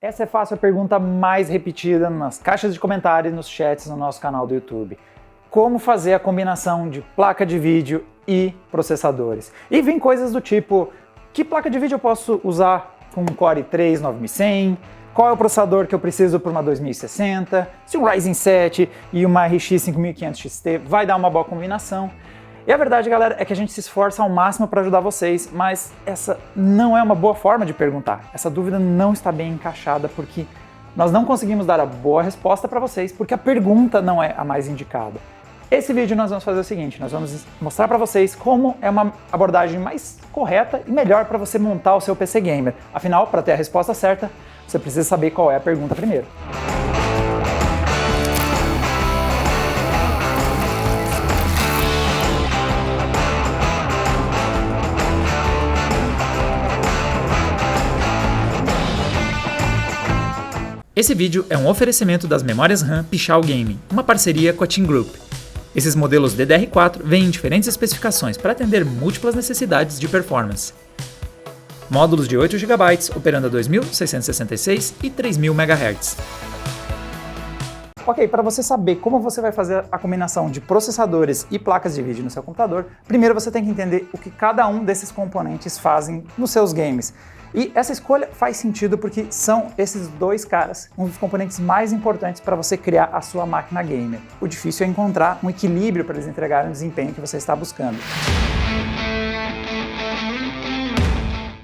Essa é fácil, a pergunta mais repetida nas caixas de comentários e nos chats no nosso canal do YouTube. Como fazer a combinação de placa de vídeo e processadores? E vem coisas do tipo, que placa de vídeo eu posso usar com um Core i3 9100? Qual é o processador que eu preciso para uma 2060? Se um Ryzen 7 e uma RX 5500 XT vai dar uma boa combinação? E a verdade, galera, é que a gente se esforça ao máximo para ajudar vocês, mas essa não é uma boa forma de perguntar. Essa dúvida não está bem encaixada porque nós não conseguimos dar a boa resposta para vocês porque a pergunta não é a mais indicada. Esse vídeo nós vamos fazer o seguinte, nós vamos mostrar para vocês como é uma abordagem mais correta e melhor para você montar o seu PC Gamer. Afinal, para ter a resposta certa, você precisa saber qual é a pergunta primeiro. Esse vídeo é um oferecimento das memórias RAM Pichau Gaming, uma parceria com a Team Group. Esses modelos DDR4 vêm em diferentes especificações para atender múltiplas necessidades de performance. Módulos de 8 GB operando a 2666 e 3000 MHz. Ok, para você saber como você vai fazer a combinação de processadores e placas de vídeo no seu computador, primeiro você tem que entender o que cada um desses componentes fazem nos seus games. E essa escolha faz sentido porque são esses dois caras um dos componentes mais importantes para você criar a sua máquina gamer. O difícil é encontrar um equilíbrio para eles entregarem o desempenho que você está buscando.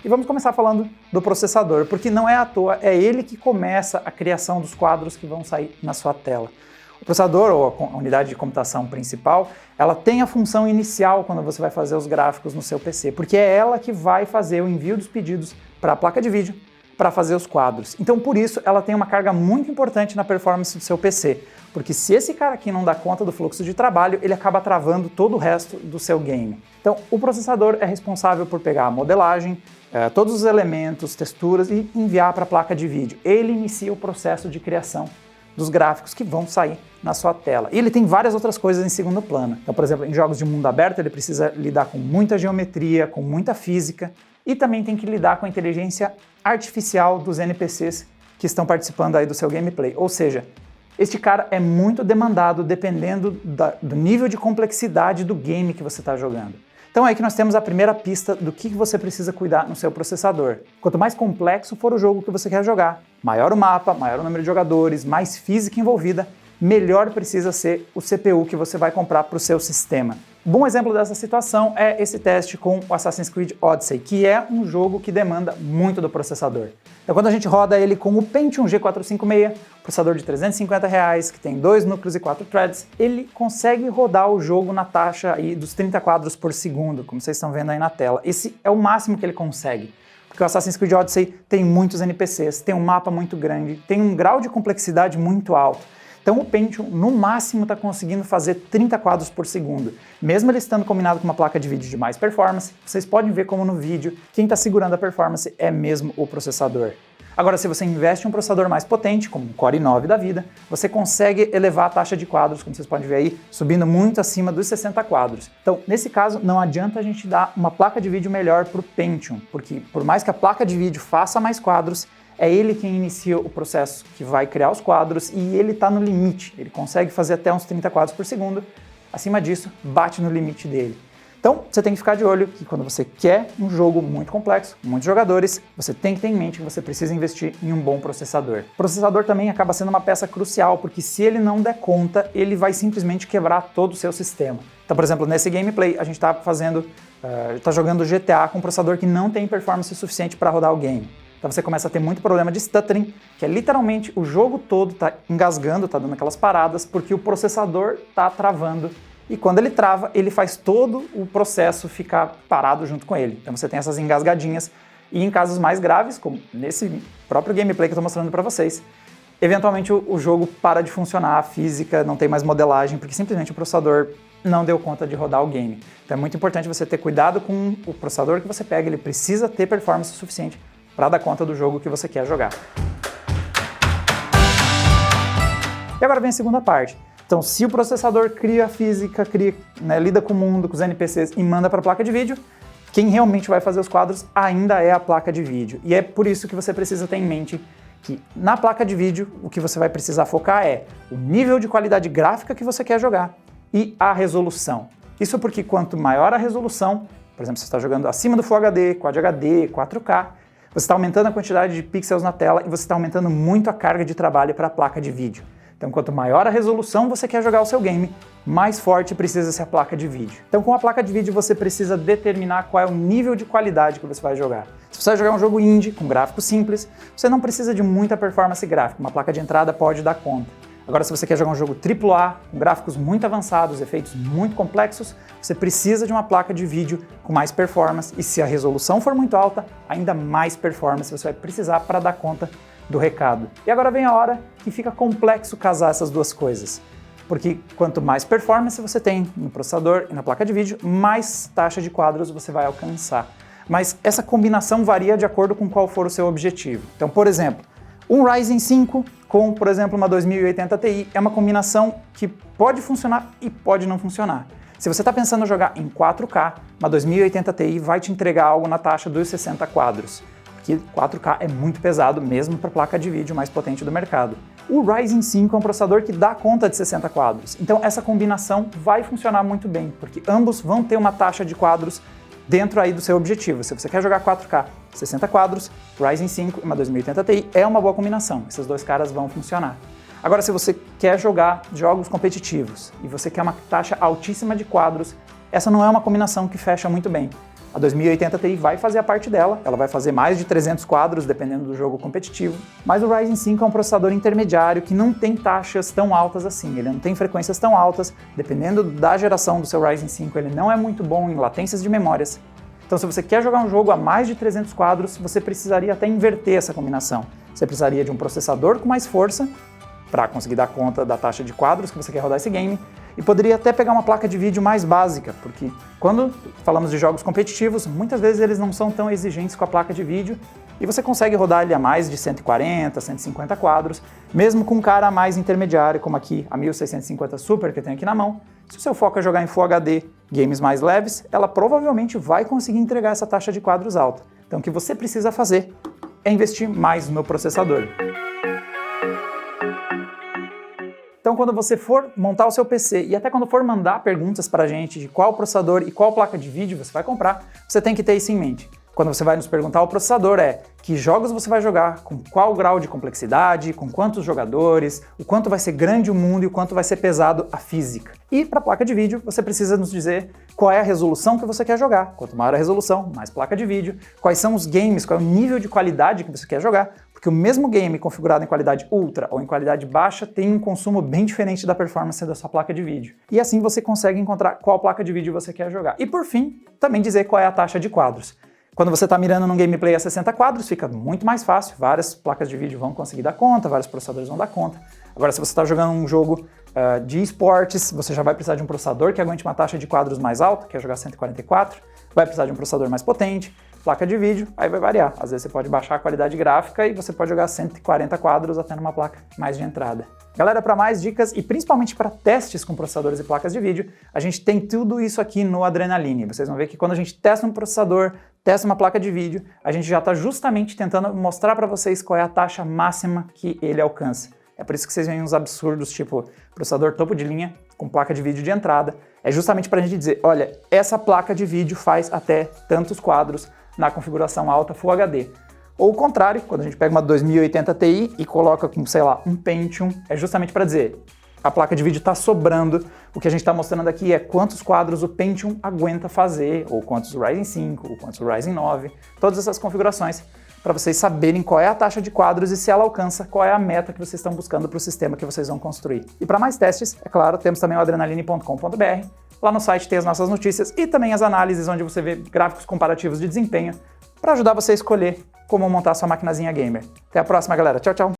E vamos começar falando do processador, porque não é à toa, é ele que começa a criação dos quadros que vão sair na sua tela. O processador, ou a unidade de computação principal, ela tem a função inicial quando você vai fazer os gráficos no seu PC, porque é ela que vai fazer o envio dos pedidos para a placa de vídeo para fazer os quadros. Então, por isso, ela tem uma carga muito importante na performance do seu PC, porque se esse cara aqui não dá conta do fluxo de trabalho, ele acaba travando todo o resto do seu game. Então, o processador é responsável por pegar a modelagem, todos os elementos, texturas e enviar para a placa de vídeo. Ele inicia o processo de criação dos gráficos que vão sair na sua tela. E ele tem várias outras coisas em segundo plano. Então, por exemplo, em jogos de mundo aberto, ele precisa lidar com muita geometria, com muita física, e também tem que lidar com a inteligência artificial dos NPCs que estão participando aí do seu gameplay. Ou seja, este cara é muito demandado dependendo do nível de complexidade do game que você está jogando. Então é aí que nós temos a primeira pista do que você precisa cuidar no seu processador. Quanto mais complexo for o jogo que você quer jogar, maior o mapa, maior o número de jogadores, mais física envolvida, melhor precisa ser o CPU que você vai comprar para o seu sistema. Um bom exemplo dessa situação é esse teste com o Assassin's Creed Odyssey, que é um jogo que demanda muito do processador. Então quando a gente roda ele com o Pentium G456, processador de R$350, que tem 2 núcleos e 4 threads, ele consegue rodar o jogo na taxa aí dos 30 quadros por segundo, como vocês estão vendo aí na tela. Esse é o máximo que ele consegue, porque o Assassin's Creed Odyssey tem muitos NPCs, tem um mapa muito grande, tem um grau de complexidade muito alto. Então o Pentium, no máximo, está conseguindo fazer 30 quadros por segundo. Mesmo ele estando combinado com uma placa de vídeo de mais performance, vocês podem ver como no vídeo, quem está segurando a performance é mesmo o processador. Agora, se você investe em um processador mais potente, como um Core i9 da vida, você consegue elevar a taxa de quadros, como vocês podem ver aí, subindo muito acima dos 60 quadros. Então, nesse caso, não adianta a gente dar uma placa de vídeo melhor para o Pentium, porque por mais que a placa de vídeo faça mais quadros, é ele quem inicia o processo que vai criar os quadros e ele está no limite. Ele consegue fazer até uns 30 quadros por segundo. Acima disso, bate no limite dele. Então, você tem que ficar de olho que quando você quer um jogo muito complexo, muitos jogadores, você tem que ter em mente que você precisa investir em um bom processador. O processador também acaba sendo uma peça crucial, porque se ele não der conta, ele vai simplesmente quebrar todo o seu sistema. Então, por exemplo, nesse gameplay, a gente está jogando GTA com um processador que não tem performance suficiente para rodar o game. Então você começa a ter muito problema de stuttering, que é literalmente o jogo todo está engasgando, está dando aquelas paradas, porque o processador está travando. E quando ele trava, ele faz todo o processo ficar parado junto com ele. Então você tem essas engasgadinhas. E em casos mais graves, como nesse próprio gameplay que eu estou mostrando para vocês, eventualmente o jogo para de funcionar, a física não tem mais modelagem, porque simplesmente o processador não deu conta de rodar o game. Então é muito importante você ter cuidado com o processador que você pega, ele precisa ter performance suficiente para dar conta do jogo que você quer jogar. E agora vem a segunda parte. Então, se o processador cria a física, lida com o mundo, com os NPCs e manda para a placa de vídeo, quem realmente vai fazer os quadros ainda é a placa de vídeo. E é por isso que você precisa ter em mente que na placa de vídeo o que você vai precisar focar é o nível de qualidade gráfica que você quer jogar e a resolução. Isso porque quanto maior a resolução, por exemplo, você está jogando acima do Full HD, Quad HD, 4K, você está aumentando a quantidade de pixels na tela e você está aumentando muito a carga de trabalho para a placa de vídeo. Então, quanto maior a resolução você quer jogar o seu game, mais forte precisa ser a placa de vídeo. Então, com a placa de vídeo você precisa determinar qual é o nível de qualidade que você vai jogar. Se você vai jogar um jogo indie, com gráficos simples, você não precisa de muita performance gráfica, uma placa de entrada pode dar conta. Agora, se você quer jogar um jogo AAA, com gráficos muito avançados, efeitos muito complexos, você precisa de uma placa de vídeo com mais performance e se a resolução for muito alta, ainda mais performance você vai precisar para dar conta do recado. E agora vem a hora que fica complexo casar essas duas coisas, porque quanto mais performance você tem no processador e na placa de vídeo, mais taxa de quadros você vai alcançar. Mas essa combinação varia de acordo com qual for o seu objetivo. Então, por exemplo, um Ryzen 5 com, por exemplo, uma 2080 Ti é uma combinação que pode funcionar e pode não funcionar. Se você está pensando em jogar em 4K, uma 2080 Ti vai te entregar algo na taxa dos 60 quadros, porque 4K é muito pesado mesmo para a placa de vídeo mais potente do mercado. O Ryzen 5 é um processador que dá conta de 60 quadros, então essa combinação vai funcionar muito bem, porque ambos vão ter uma taxa de quadros dentro aí do seu objetivo. Se você quer jogar 4K, 60 quadros, Ryzen 5 e uma 2080 Ti é uma boa combinação. Esses dois caras vão funcionar. Agora, se você quer jogar jogos competitivos e você quer uma taxa altíssima de quadros, essa não é uma combinação que fecha muito bem. A 2080 Ti vai fazer a parte dela, ela vai fazer mais de 300 quadros dependendo do jogo competitivo, mas o Ryzen 5 é um processador intermediário que não tem taxas tão altas assim, ele não tem frequências tão altas, dependendo da geração do seu Ryzen 5, ele não é muito bom em latências de memórias. Então, se você quer jogar um jogo a mais de 300 quadros, você precisaria até inverter essa combinação. Você precisaria de um processador com mais força para conseguir dar conta da taxa de quadros que você quer rodar esse game, e poderia até pegar uma placa de vídeo mais básica, porque quando falamos de jogos competitivos, muitas vezes eles não são tão exigentes com a placa de vídeo e você consegue rodar ele a mais de 140, 150 quadros, mesmo com um cara mais intermediário, como aqui a 1650 Super que eu tenho aqui na mão. Se o seu foco é jogar em Full HD, games mais leves, ela provavelmente vai conseguir entregar essa taxa de quadros alta. Então o que você precisa fazer é investir mais no processador. Então, quando você for montar o seu PC e até quando for mandar perguntas para a gente de qual processador e qual placa de vídeo você vai comprar, você tem que ter isso em mente. Quando você vai nos perguntar o processador que jogos você vai jogar, com qual grau de complexidade, com quantos jogadores, o quanto vai ser grande o mundo e o quanto vai ser pesado a física. E para a placa de vídeo, você precisa nos dizer qual é a resolução que você quer jogar. Quanto maior a resolução, mais placa de vídeo, quais são os games, qual é o nível de qualidade que você quer jogar, porque o mesmo game configurado em qualidade ultra ou em qualidade baixa tem um consumo bem diferente da performance da sua placa de vídeo. E assim você consegue encontrar qual placa de vídeo você quer jogar. E por fim, também dizer qual é a taxa de quadros. Quando você está mirando num gameplay a 60 quadros, fica muito mais fácil, várias placas de vídeo vão conseguir dar conta, vários processadores vão dar conta. Agora, se você está jogando um jogo de esportes, você já vai precisar de um processador que aguente uma taxa de quadros mais alta, quer jogar 144, vai precisar de um processador mais potente, placa de vídeo, aí vai variar. Às vezes você pode baixar a qualidade gráfica e você pode jogar 140 quadros até numa placa mais de entrada. Galera, para mais dicas e principalmente para testes com processadores e placas de vídeo, a gente tem tudo isso aqui no Adrenaline. Vocês vão ver que quando a gente testa um processador, testa uma placa de vídeo, a gente já está justamente tentando mostrar para vocês qual é a taxa máxima que ele alcança. É por isso que vocês veem uns absurdos, tipo processador topo de linha com placa de vídeo de entrada. É justamente para a gente dizer, olha, essa placa de vídeo faz até tantos quadros na configuração alta Full HD. Ou o contrário, quando a gente pega uma 2080 Ti e coloca com, sei lá, um Pentium, é justamente para dizer, a placa de vídeo está sobrando, o que a gente está mostrando aqui é quantos quadros o Pentium aguenta fazer, ou quantos o Ryzen 5, ou quantos o Ryzen 9, todas essas configurações, para vocês saberem qual é a taxa de quadros e se ela alcança, qual é a meta que vocês estão buscando para o sistema que vocês vão construir. E para mais testes, é claro, temos também o adrenaline.com.br, lá no site tem as nossas notícias e também as análises onde você vê gráficos comparativos de desempenho para ajudar você a escolher como montar sua maquinazinha gamer. Até a próxima, galera. Tchau, tchau!